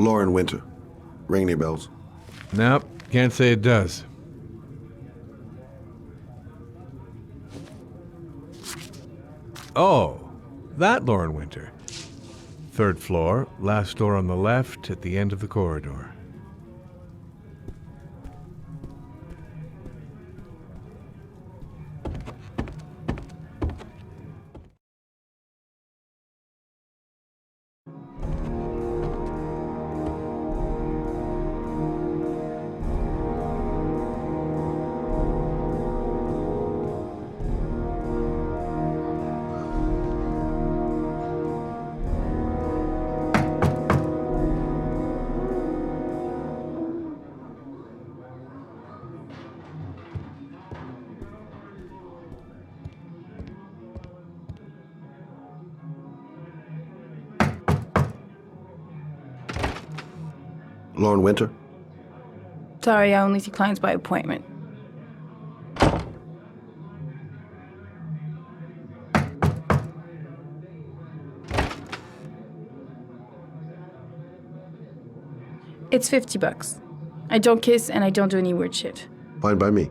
Lauren Winter. Ring any bells? Nope, can't say it does. Oh, that Lauren Winter. 3rd floor, last door on the left at the end of the corridor. Lauren Winter? Sorry, I only see clients by appointment. It's $50. I don't kiss and I don't do any weird shit. Fine by me.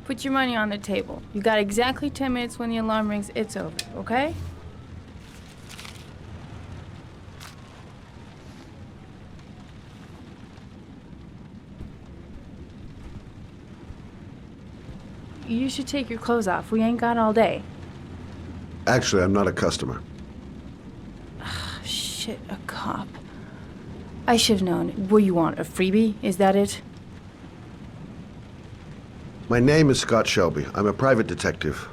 Put your money on the table. You got exactly 10 minutes. When the alarm rings, it's over, okay? You should take your clothes off. We ain't got all day. Actually, I'm not a customer. Shit, a cop. I should've known. What do you want, a freebie? Is that it? My name is Scott Shelby. I'm a private detective.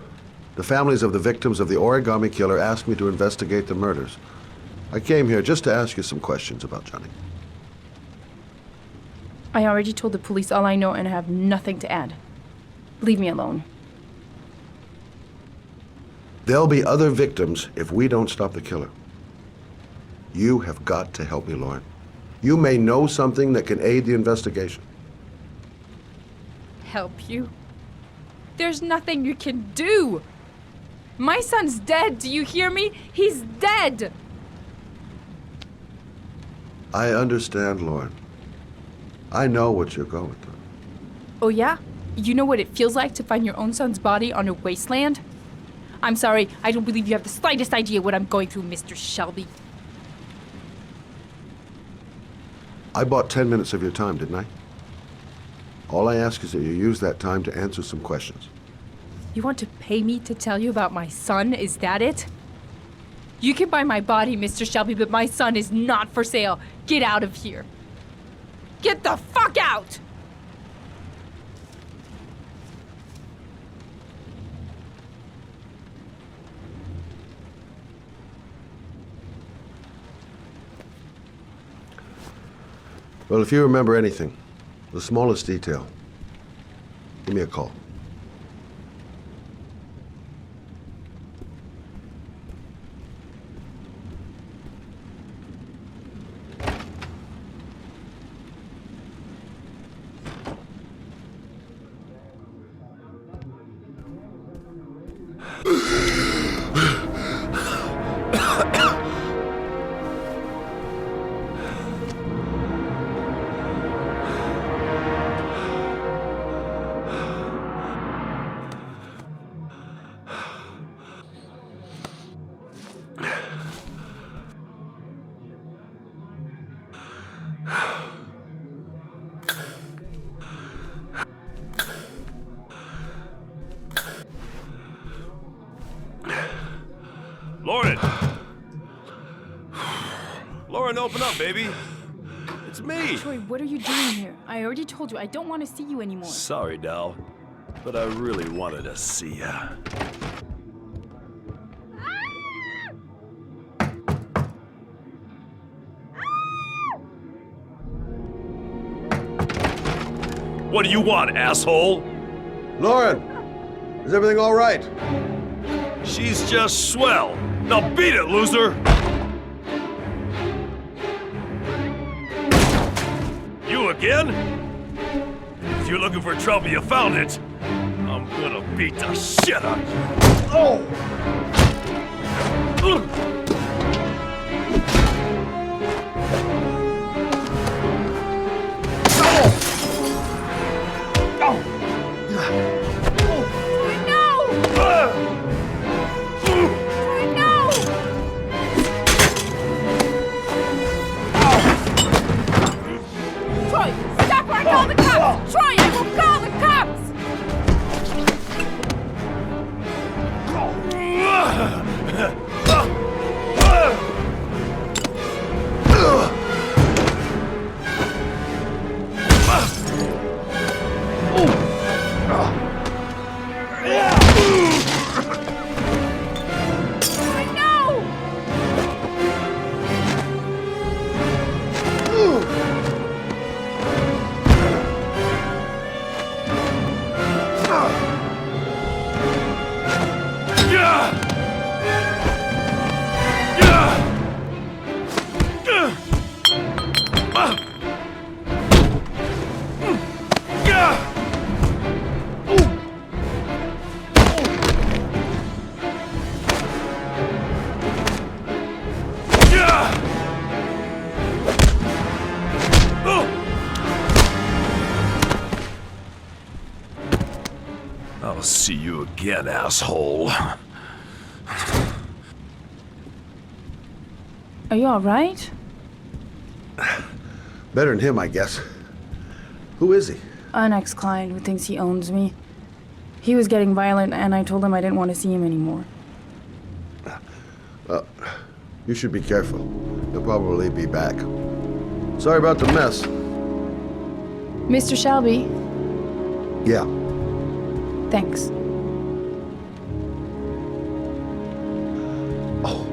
The families of the victims of the origami killer asked me to investigate the murders. I came here just to ask you some questions about Johnny. I already told the police all I know and I have nothing to add. Leave me alone. There'll be other victims if we don't stop the killer. You have got to help me, Lauren. You may know something that can aid the investigation. Help you? There's nothing you can do. My son's dead, do you hear me? He's dead! I understand, Lauren. I know what you're going through. Oh yeah? You know what it feels like to find your own son's body on a wasteland? I'm sorry, I don't believe you have the slightest idea what I'm going through, Mr. Shelby. I bought 10 minutes of your time, didn't I? All I ask is that you use that time to answer some questions. You want to pay me to tell you about my son? Is that it? You can buy my body, Mr. Shelby, but my son is not for sale. Get out of here. Get the fuck out! Well, if you remember anything, the smallest detail, give me a call. Lauren! Lauren, open up, baby. It's me. Troy, what are you doing here? I already told you, I don't want to see you anymore. Sorry, doll, but I really wanted to see ya. What do you want, asshole? Lauren! Is everything all right? She's just swell. Now beat it, loser! You again? If you're looking for trouble, you found it. I'm gonna beat the shit out of you. Oh! Troy, stop or I call the cops! Troy, I will call the cops! I'll see you again, asshole. Are you all right? Better than him, I guess. Who is he? An ex-client who thinks he owns me. He was getting violent, and I told him I didn't want to see him anymore. You should be careful. He'll probably be back. Sorry about the mess. Mr. Shelby, Yeah. thanks. Oh.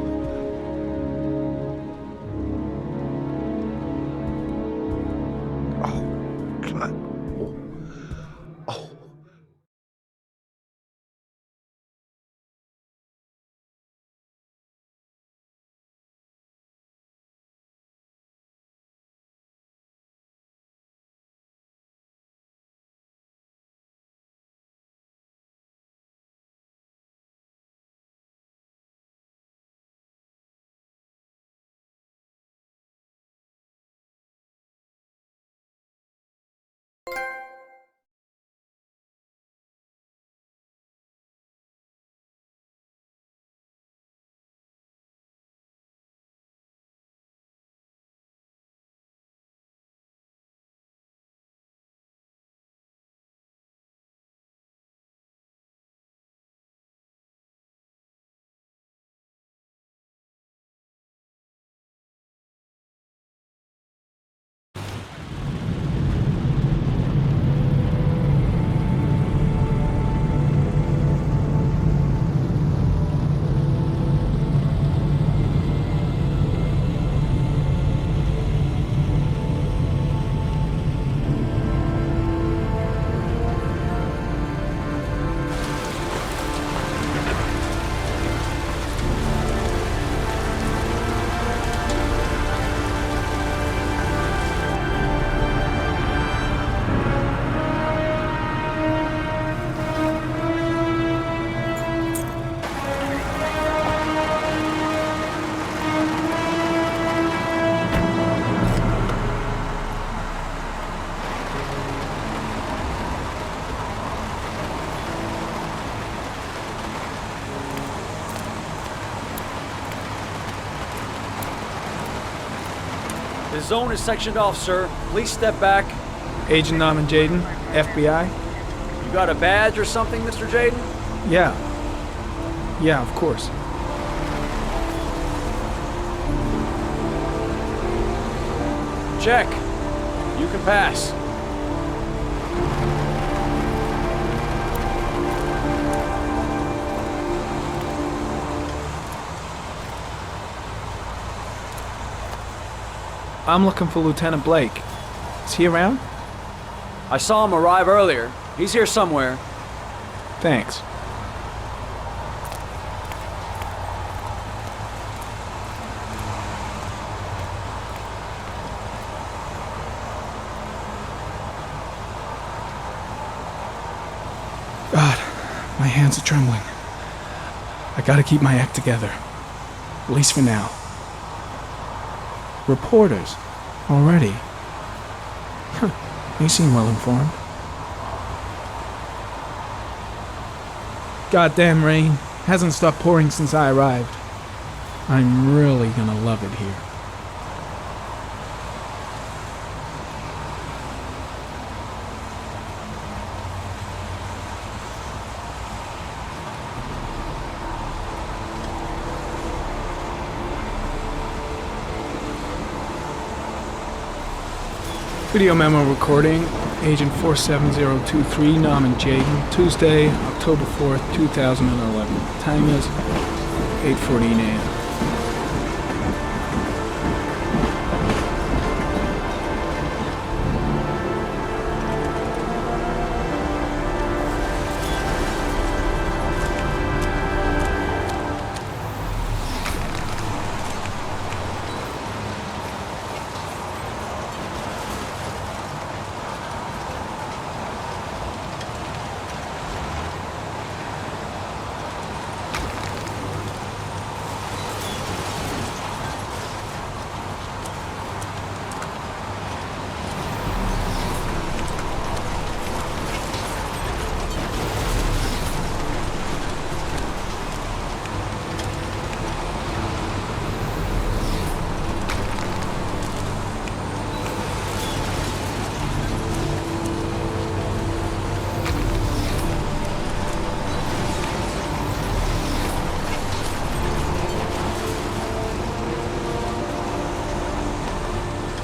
Oh, God. Oh. Oh. The zone is sectioned off, sir. Please step back. Agent Norman Jaden, FBI? You got a badge or something, Mr. Jaden? Yeah. Yeah, of course. Check. You can pass. I'm looking for Lieutenant Blake. Is he around? I saw him arrive earlier. He's here somewhere. Thanks. My hands are trembling. I gotta keep my act together. At least for now. Reporters? Already? Huh. They seem well informed. Goddamn rain. Hasn't stopped pouring since I arrived. I'm really gonna love it here. Video memo recording, Agent 47023, Norman Jaden, Tuesday, October 4th, 2011. Time is 8:14 a.m.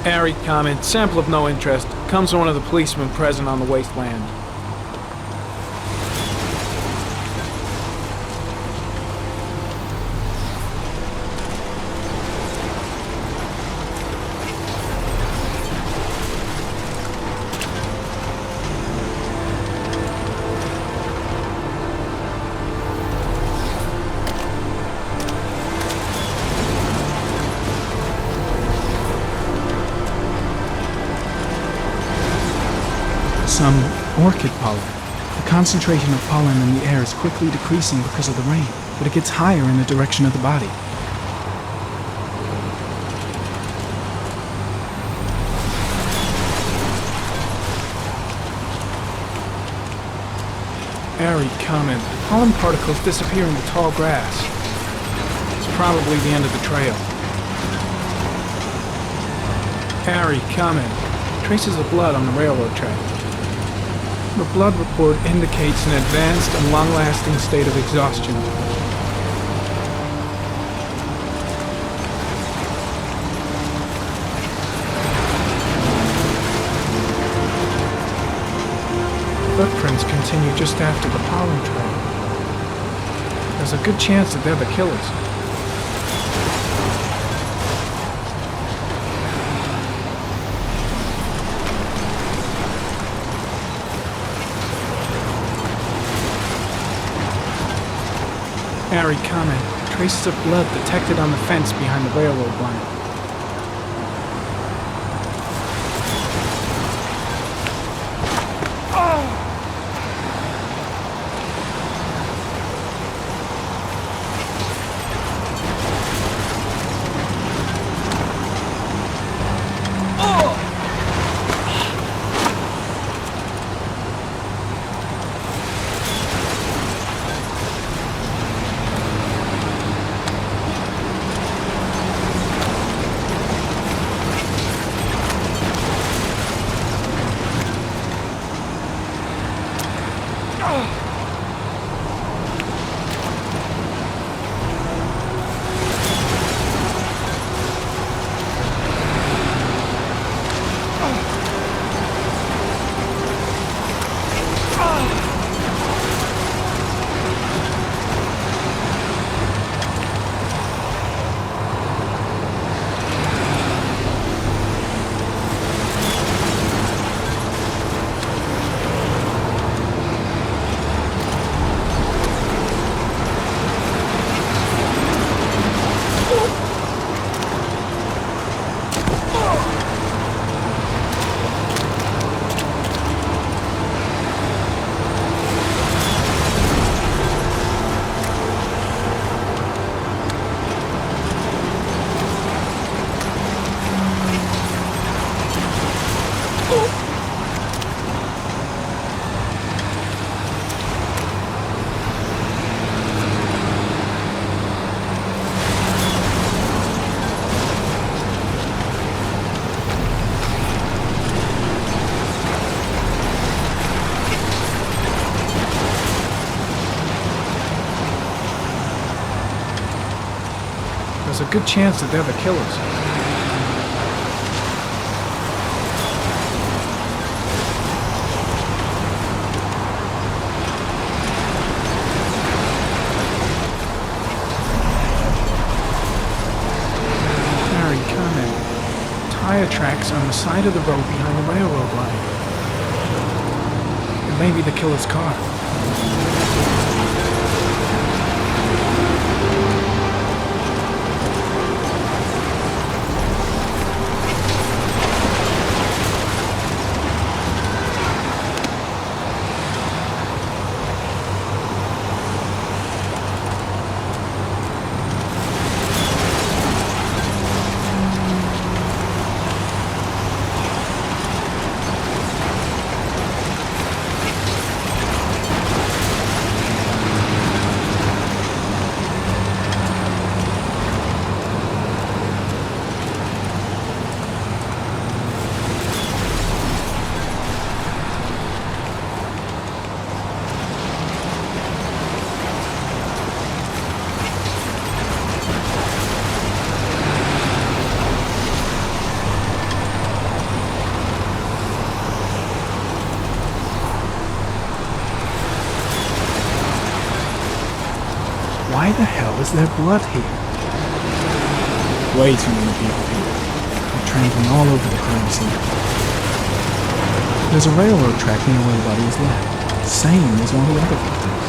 Harry comment, sample of no interest, comes from one of the policemen present on the wasteland. Some orchid pollen. The concentration of pollen in the air is quickly decreasing because of the rain, but it gets higher in the direction of the body. Airy comment. Pollen particles disappear in the tall grass. It's probably the end of the trail. Airy comment. Traces of blood on the railroad track. The blood report indicates an advanced and long-lasting state of exhaustion. Footprints continue just after the pollen trail. There's a good chance that they're the killers. Harry comment. Traces of blood detected on the fence behind the railroad line. There's a good chance that they're the killers. Harry, comment. Tire tracks on the side of the road behind the railroad line. It may be the killer's car. Why the hell is there blood here? Way too many people here. They're trampling all over the crime scene. There's a railroad track near where the body is left. Same as one of the other victims.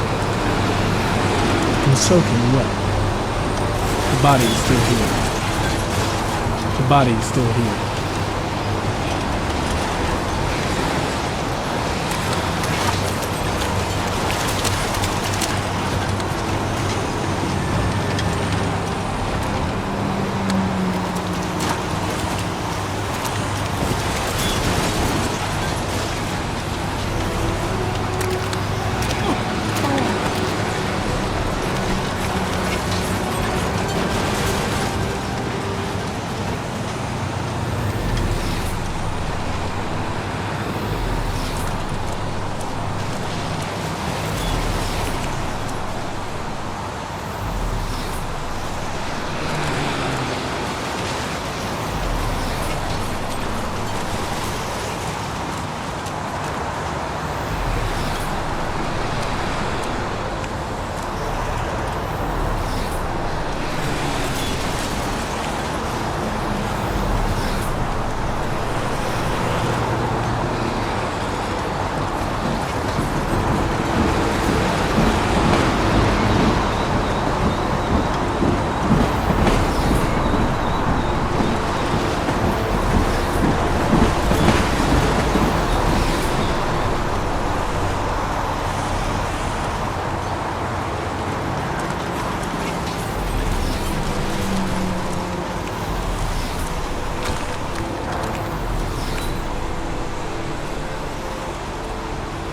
It was soaking wet. The body is still here. The body is still here.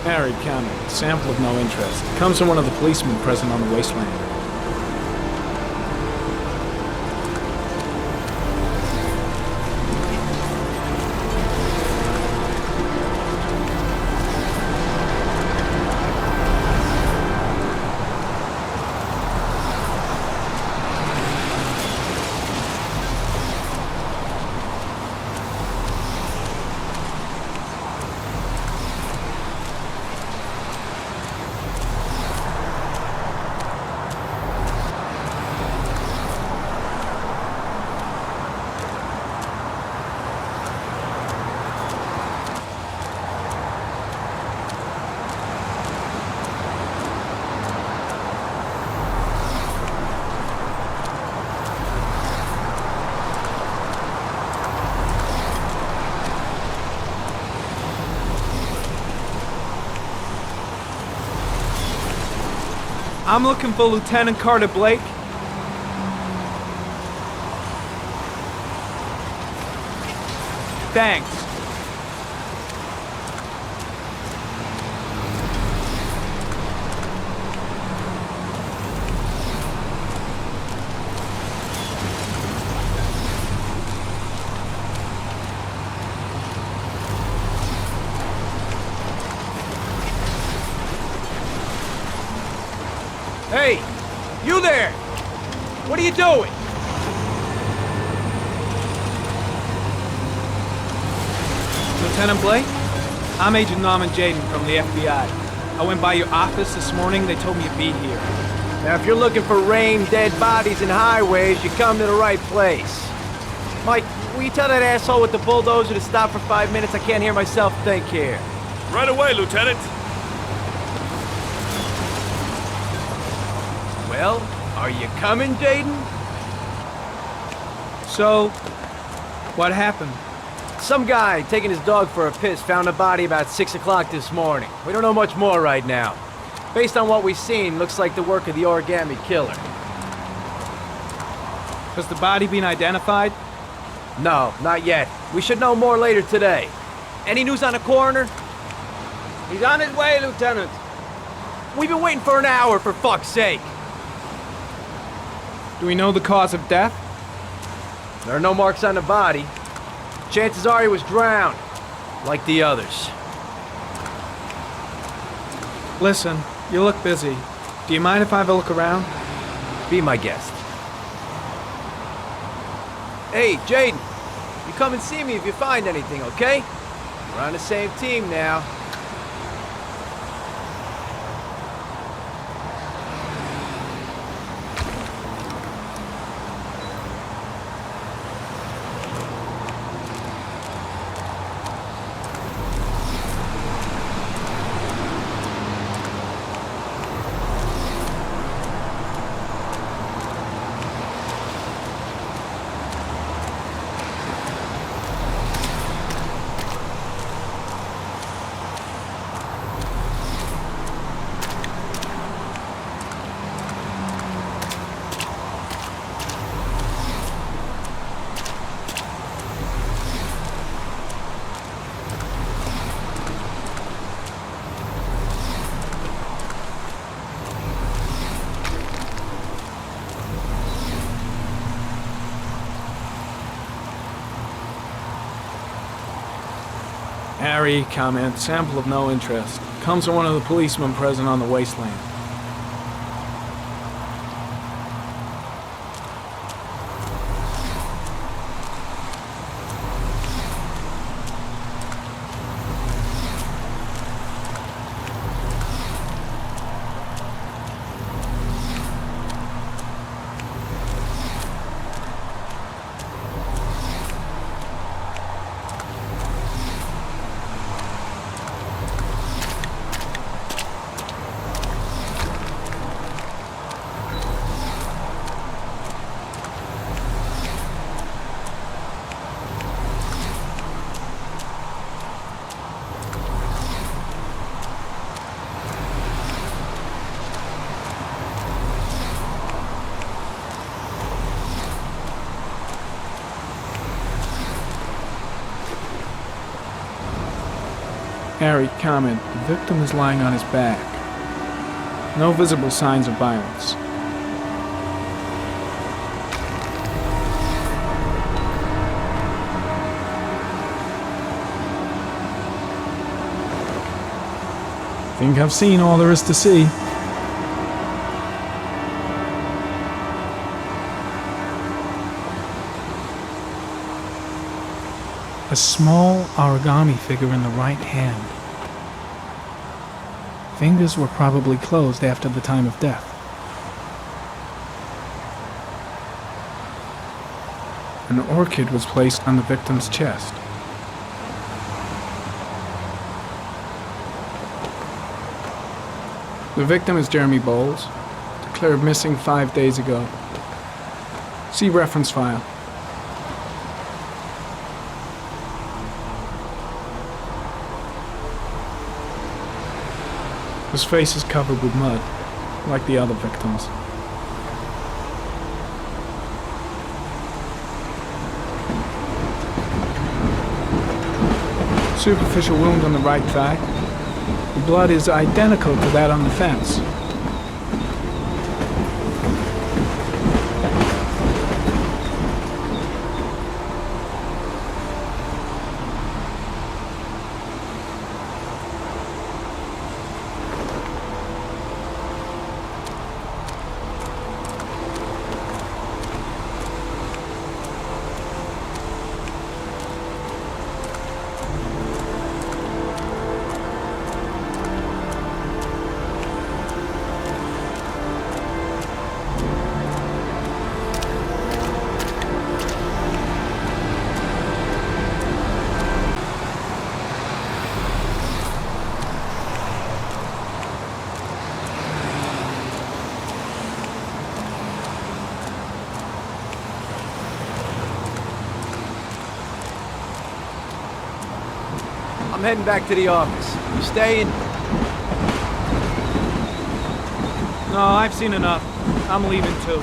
Harry County. Sample of no interest. Comes from one of the policemen present on the wasteland. I'm looking for Lieutenant Carter Blake. Thanks. Hey, you there! What are you doing? Lieutenant Blake? I'm Agent Norman Jaden from the FBI. I went by your office this morning. They told me you'd be here. Now, if you're looking for rain, dead bodies, and highways, you come to the right place. Mike, will you tell that asshole with the bulldozer to stop for 5 minutes? I can't hear myself think here. Right away, Lieutenant. Well, are you coming, Jaden? So, what happened? Some guy taking his dog for a piss found a body about 6 o'clock this morning. We don't know much more right now. Based on what we've seen, looks like the work of the origami killer. Has the body been identified? No, not yet. We should know more later today. Any news on the coroner? He's on his way, Lieutenant. We've been waiting for an hour, for fuck's sake. Do we know the cause of death? There are no marks on the body. Chances are he was drowned, like the others. Listen, you look busy. Do you mind if I have a look around? Be my guest. Hey, Jaden, you come and see me if you find anything, okay? We're on the same team now. Harry, comment, sample of no interest. Comes from one of the policemen present on the wasteland. Harry, comment, the victim is lying on his back. No visible signs of violence. Think I've seen all there is to see. A small origami figure in the right hand. Fingers were probably closed after the time of death. An orchid was placed on the victim's chest. The victim is Jeremy Bowles, declared missing 5 days ago. See reference file. His face is covered with mud, like the other victims. Superficial wound on the right thigh. The blood is identical to that on the fence. I'm heading back to the office. You staying? No, I've seen enough. I'm leaving too.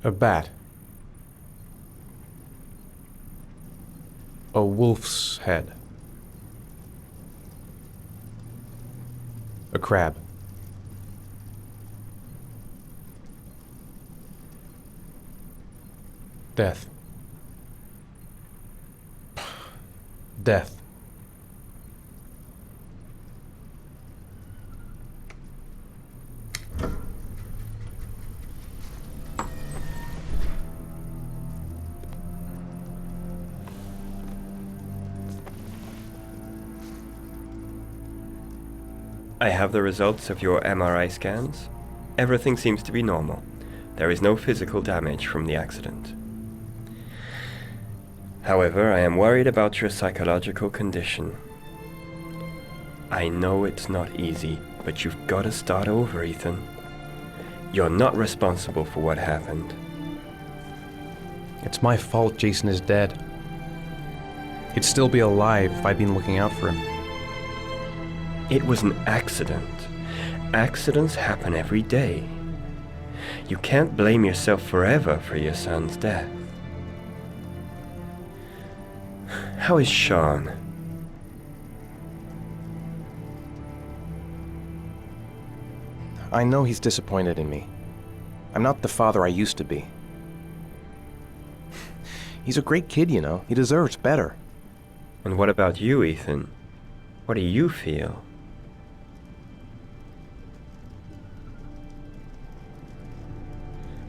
A bat. A wolf's head. A crab. Death. Death. I have the results of your MRI scans. Everything seems to be normal. There is no physical damage from the accident. However, I am worried about your psychological condition. I know it's not easy, but you've got to start over, Ethan. You're not responsible for what happened. It's my fault Jason is dead. He'd still be alive if I'd been looking out for him. It was an accident. Accidents happen every day. You can't blame yourself forever for your son's death. How is Shaun? I know he's disappointed in me. I'm not the father I used to be. He's a great kid, you know. He deserves better. And what about you, Ethan? What do you feel?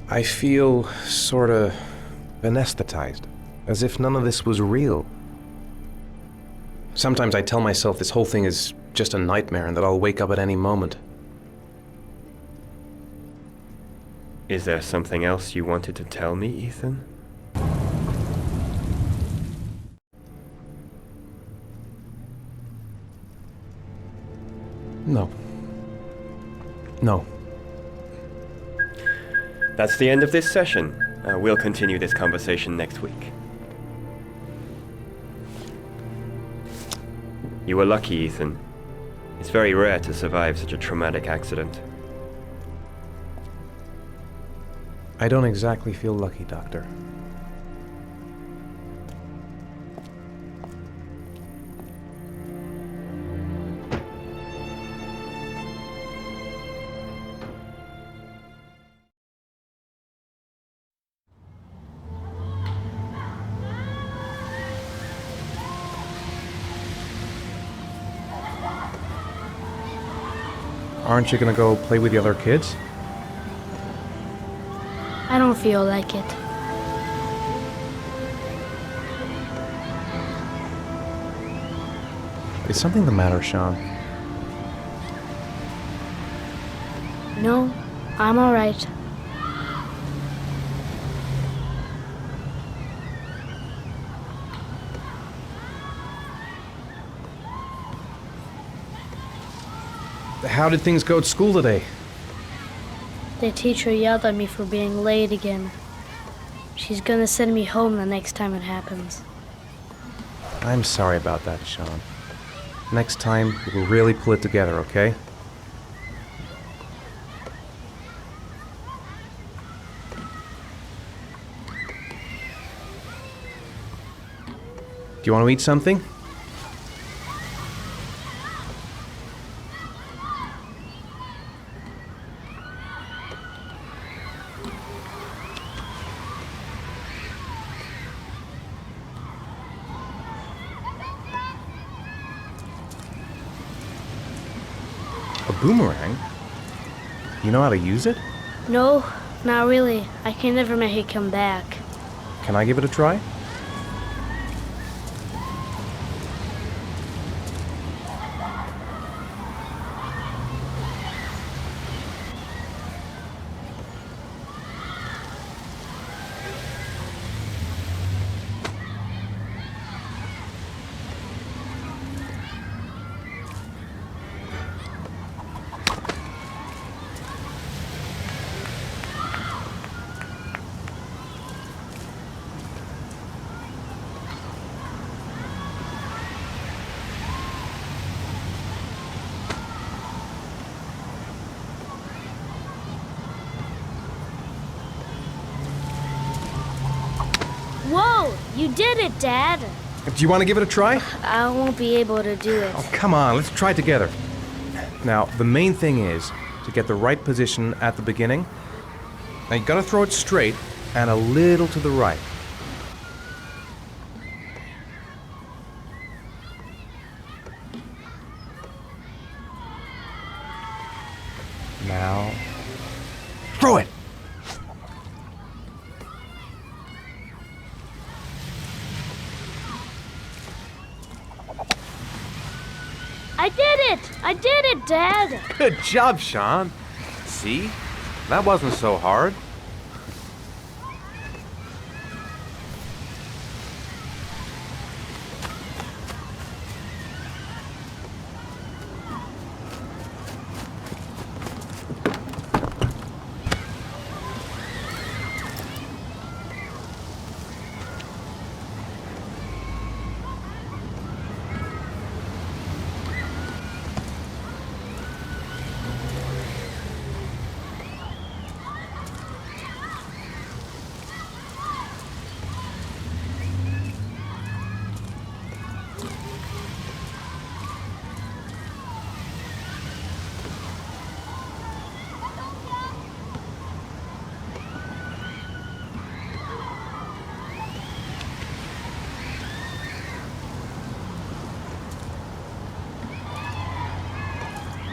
I feel sorta anesthetized, as if none of this was real. Sometimes I tell myself this whole thing is just a nightmare and that I'll wake up at any moment. Is there something else you wanted to tell me, Ethan? No. No. That's the end of this session. We'll continue this conversation next week. You were lucky, Ethan. It's very rare to survive such a traumatic accident. I don't exactly feel lucky, Doctor. Aren't you gonna go play with the other kids? I don't feel like it. Is something the matter, Shaun? No, I'm all right. How did things go at school today? The teacher yelled at me for being late again. She's gonna send me home the next time it happens. I'm sorry about that, Shaun. Next time, we'll really pull it together, okay? Do you want to eat something? A boomerang? You know how to use it? No, not really. I can never make it come back. Can I give it a try? Whoa! You did it, Dad! Do you want to give it a try? I won't be able to do it. Oh, come on, let's try it together. Now, the main thing is to get the right position at the beginning. Now, you gotta throw it straight and a little to the right. Now, throw it! I did it! I did it, Dad! Good job, Shaun. See? That wasn't so hard.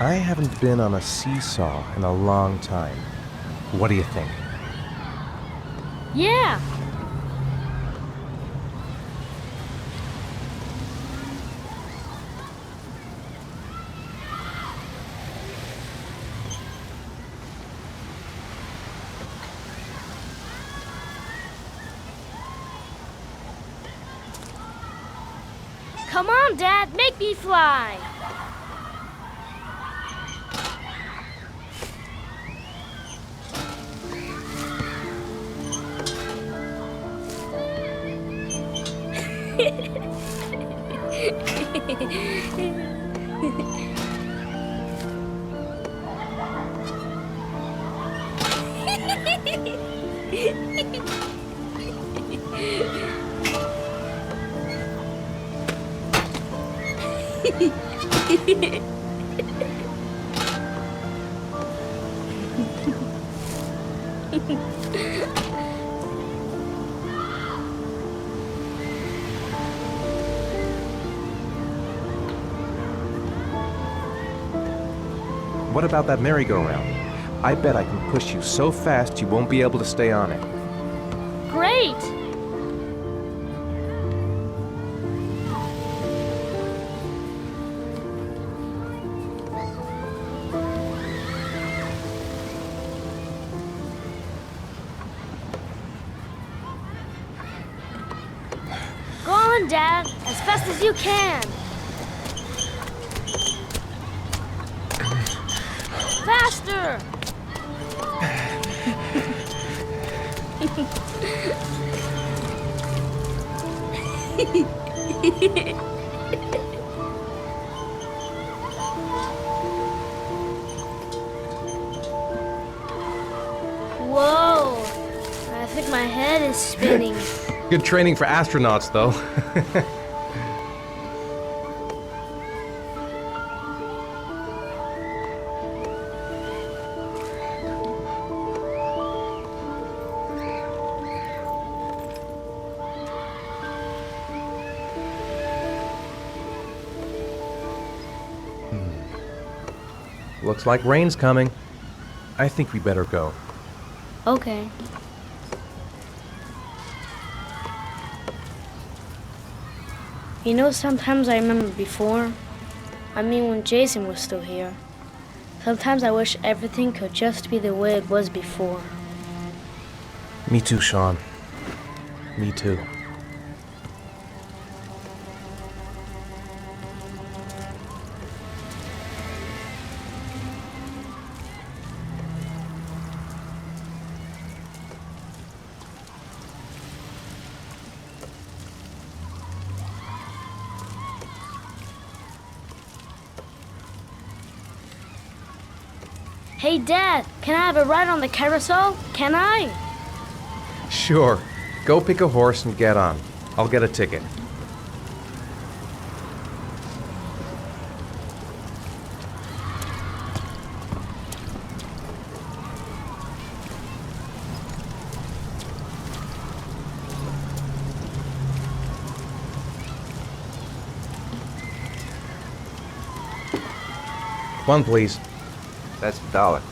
I haven't been on a seesaw in a long time. What do you think? Yeah! Come on, Dad, make me fly! What about that merry-go-round? I bet I can push you so fast you won't be able to stay on it. Great! on, Dad. As fast as you can. Faster! Whoa! I think my head is spinning. Good training for astronauts, though. Looks like rain's coming. I think we better go. Okay. You know, sometimes I remember before. I mean, when Jason was still here. Sometimes I wish everything could just be the way it was before. Me too, Shaun. Me too. Hey, Dad, can I have a ride on the carousel? Can I? Sure. Go pick a horse and get on. I'll get a ticket. One, please. That's $1.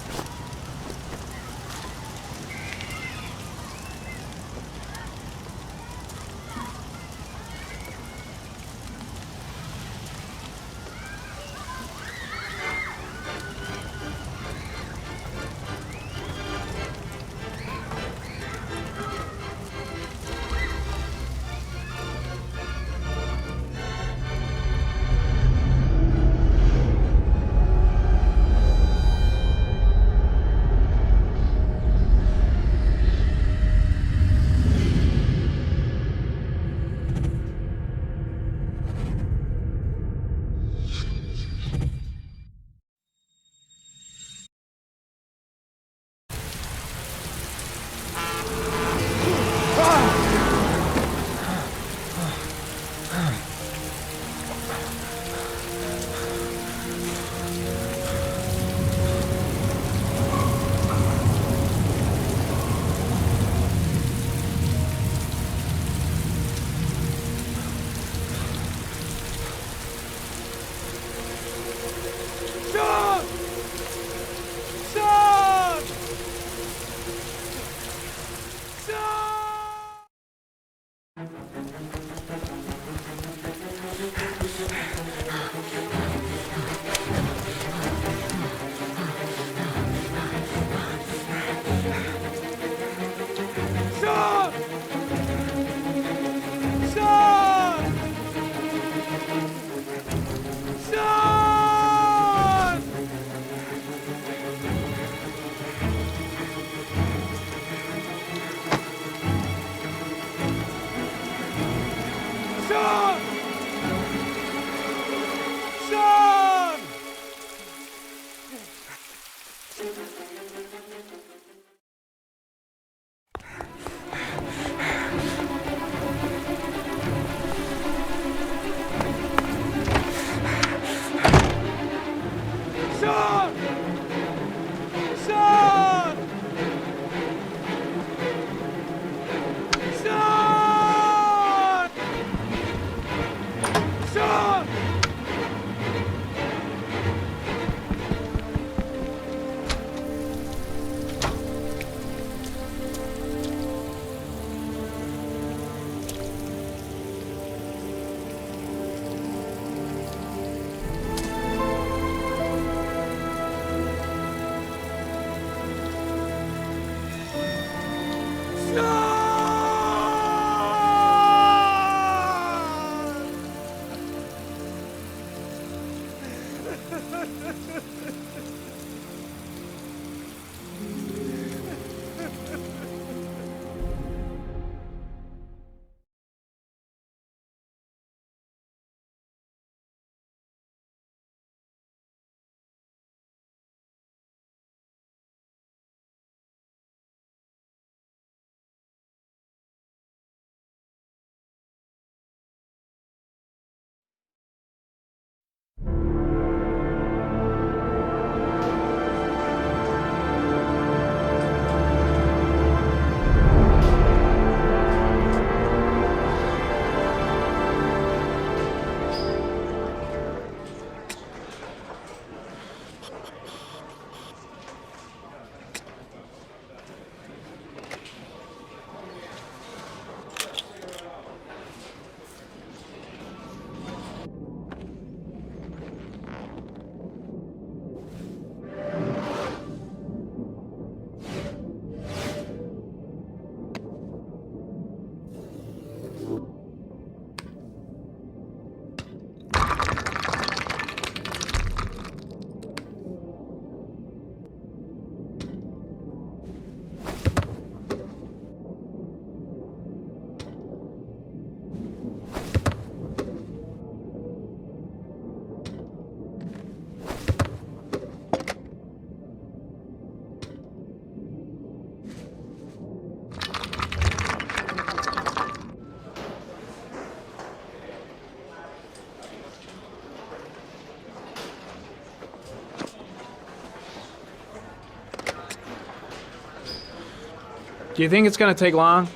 Do you think it's gonna take long?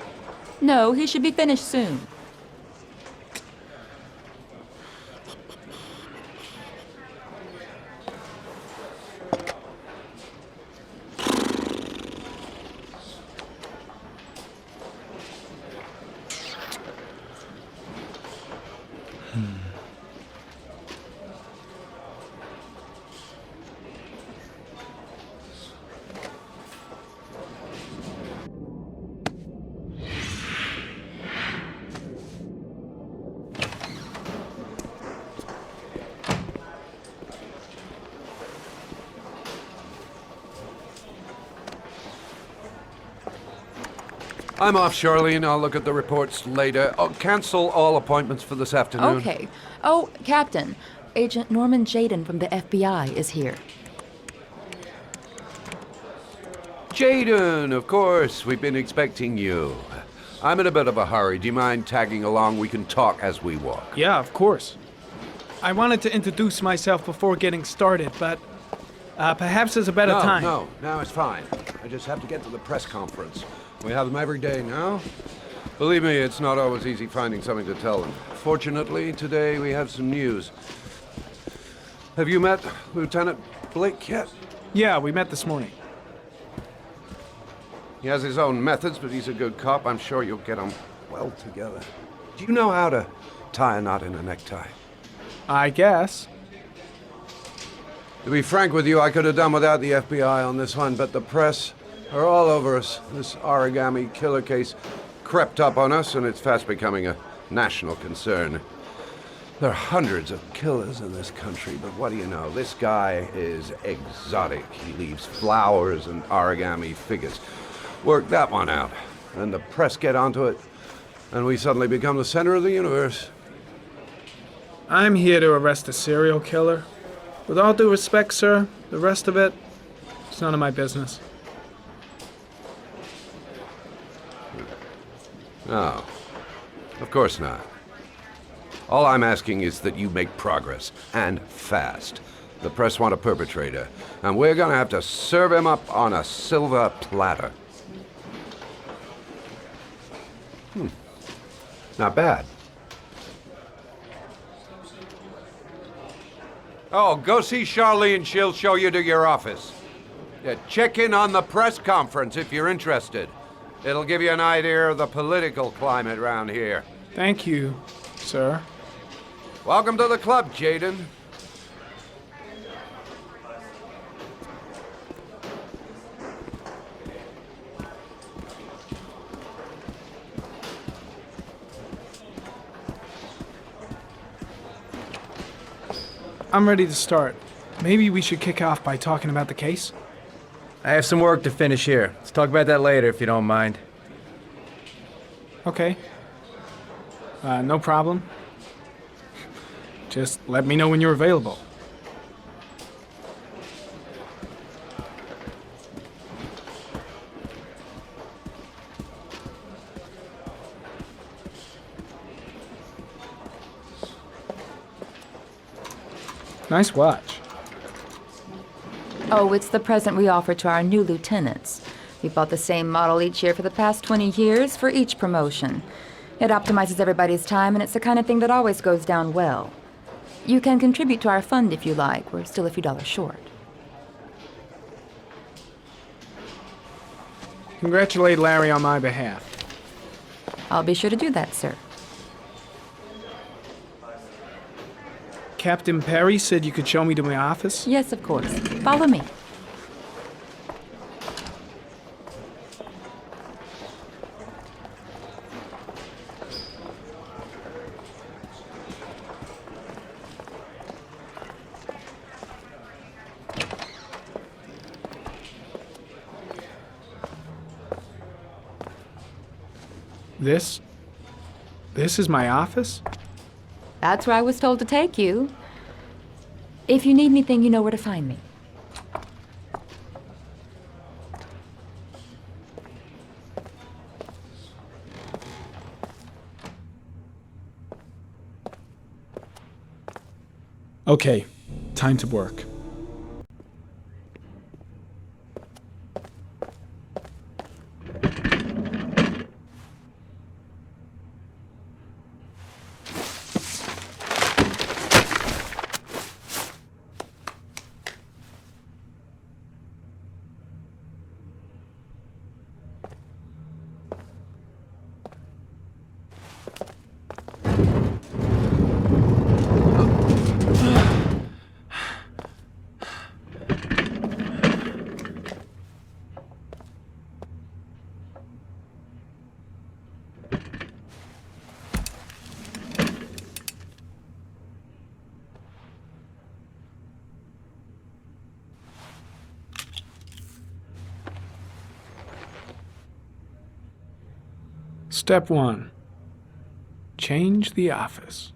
No, he should be finished soon. I'm off, Charlene. I'll look at the reports later. Oh, cancel all appointments for this afternoon. Okay. Oh, Captain, Agent Norman Jaden from the FBI is here. Jaden, of course. We've been expecting you. I'm in a bit of a hurry. Do you mind tagging along? We can talk as we walk. Yeah, of course. I wanted to introduce myself before getting started, but perhaps there's a better time. No, it's fine. I just have to get to the press conference. We have them every day now. Believe me, it's not always easy finding something to tell them. Fortunately, today we have some news. Have you met Lieutenant Blake yet? Yeah, we met this morning. He has his own methods, but he's a good cop. I'm sure you'll get on well together. Do you know how to tie a knot in a necktie? I guess. To be frank with you, I could have done without the FBI on this one, but the press are all over us. This origami killer case crept up on us, and it's fast becoming a national concern. There are hundreds of killers in this country, but what do you know? This guy is exotic. He leaves flowers and origami figures. Work that one out, and the press get onto it, and we suddenly become the center of the universe. I'm here to arrest a serial killer. With all due respect, sir, the rest of it, it's none of my business. No, of course not. All I'm asking is that you make progress, and fast. The press want a perpetrator, and we're gonna have to serve him up on a silver platter. Not bad. Oh, go see Charlene. She'll show you to your office. Yeah, check in on the press conference if you're interested. It'll give you an idea of the political climate around here. Thank you, sir. Welcome to the club, Jaden. I'm ready to start. Maybe we should kick off by talking about the case? I have some work to finish here. Let's talk about that later, if you don't mind. Okay. No problem. Just let me know when you're available. Nice watch. Oh, it's the present we offer to our new lieutenants. We bought the same model each year for the past 20 years for each promotion. It optimizes everybody's time, and it's the kind of thing that always goes down well. You can contribute to our fund if you like. We're still a few dollars short. Congratulate Larry on my behalf. I'll be sure to do that, sir. Captain Perry said you could show me to my office? Yes, of course. Follow me. This is my office? That's where I was told to take you. If you need anything, you know where to find me. Okay, time to work. Step 1. Change the office.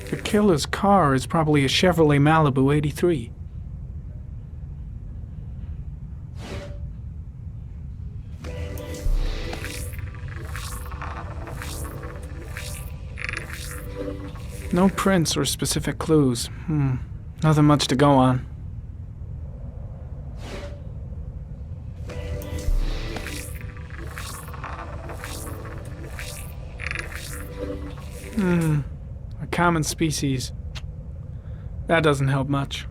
The killer's car is probably a Chevrolet Malibu 83. No prints or specific clues. Nothing much to go on. A common species. That doesn't help much.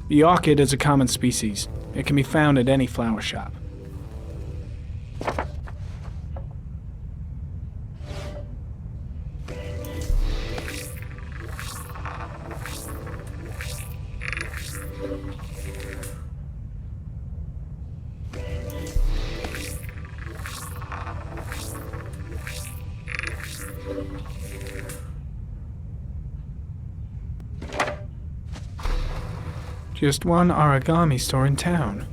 The orchid is a common species. It can be found at any flower shop. Just one origami store in town.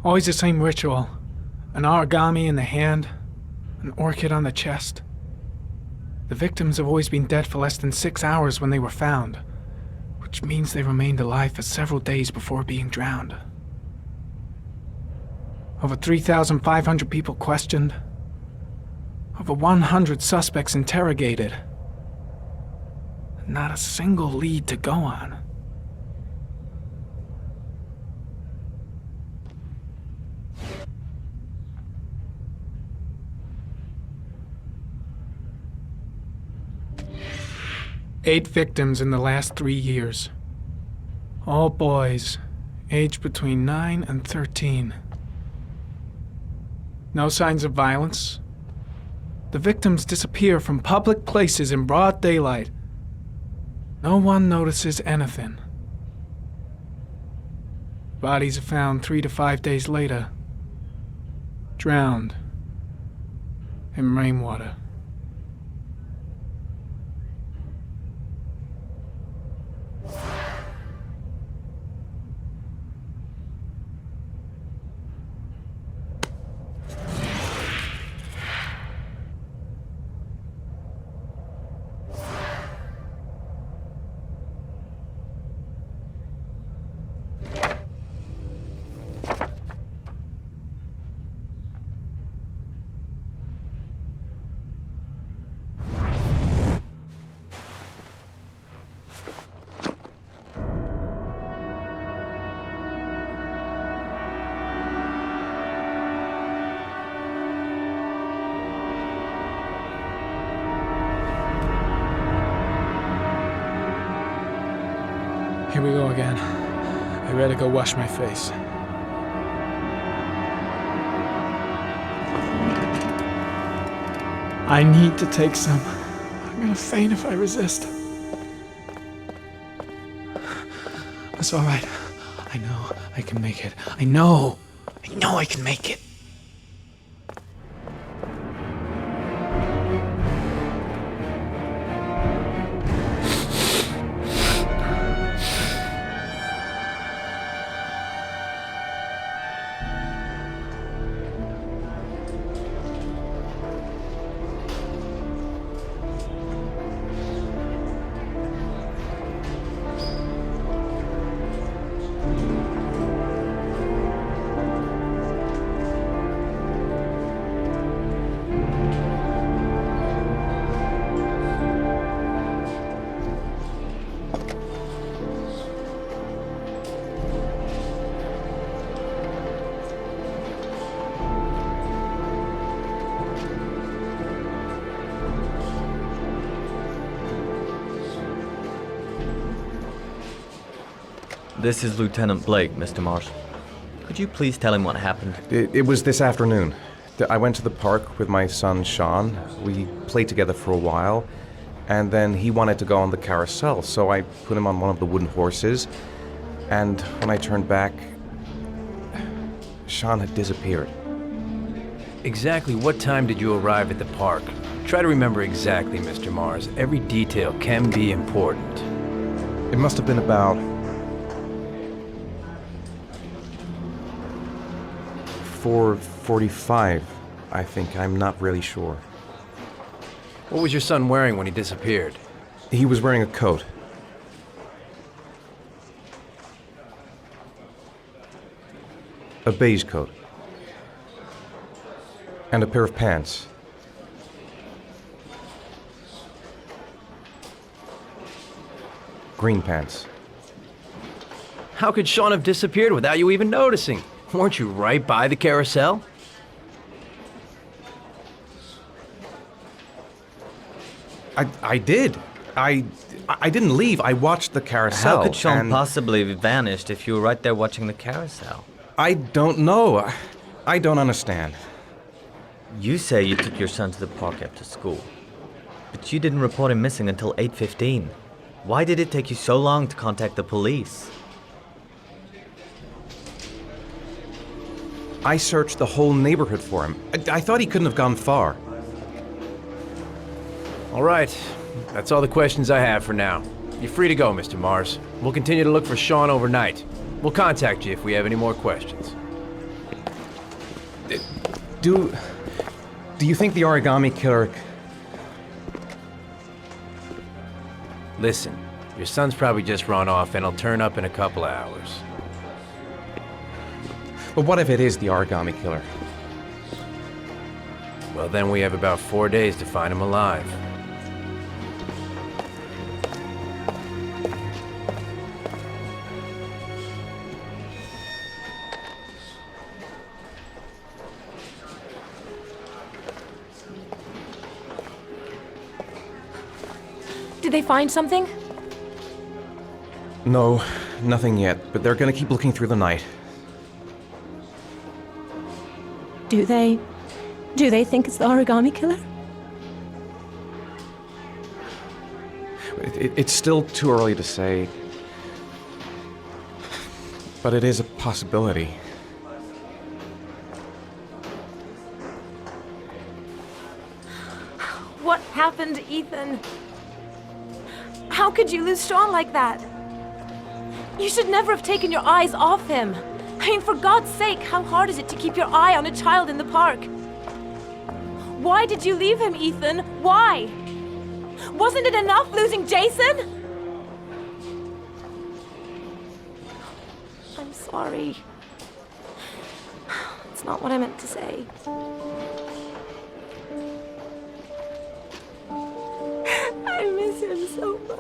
Always the same ritual. An origami in the hand, an orchid on the chest. The victims have always been dead for less than 6 hours when they were found, which means they remained alive for several days before being drowned. Over 3,500 people questioned. Over 100 suspects interrogated. Not a single lead to go on. Eight victims in the last 3 years. All boys, aged between 9 and 13. No signs of violence. The victims disappear from public places in broad daylight. No one notices anything. Bodies are found 3 to 5 days later, drowned in rainwater. Here we go again. I better go wash my face. I need to take some. I'm gonna faint if I resist. It's all right. I know I can make it. I know I can make it. This is Lieutenant Blake, Mr. Marsh. Could you please tell him what happened? It was this afternoon. I went to the park with my son, Shaun. We played together for a while, and then he wanted to go on the carousel, so I put him on one of the wooden horses, and when I turned back, Shaun had disappeared. Exactly what time did you arrive at the park? Try to remember exactly, Mr. Mars. Every detail can be important. It must have been about 4:45, I think. I'm not really sure. What was your son wearing when he disappeared? He was wearing a coat. A beige coat. And a pair of pants. Green pants. How could Shaun have disappeared without you even noticing? Weren't you right by the carousel? I did. I didn't leave. I watched the carousel. How could Shaun possibly have vanished if you were right there watching the carousel? I don't know. I don't understand. You say you took your son to the park after school, but you didn't report him missing until 8:15. Why did it take you so long to contact the police? I searched the whole neighborhood for him. I thought he couldn't have gone far. All right. That's all the questions I have for now. You're free to go, Mr. Mars. We'll continue to look for Shaun overnight. We'll contact you if we have any more questions. Do you think the origami killer... Listen, your son's probably just run off and he'll turn up in a couple of hours. But what if it is the origami killer? Well, then we have about 4 days to find him alive. Did they find something? No, nothing yet, but they're gonna keep looking through the night. Do they think it's the origami killer? It's still too early to say, but it is a possibility. What happened, Ethan? How could you lose Shaun like that? You should never have taken your eyes off him. I mean, for God's sake, how hard is it to keep your eye on a child in the park? Why did you leave him, Ethan? Why? Wasn't it enough losing Jason? I'm sorry. It's not what I meant to say. I miss him so much.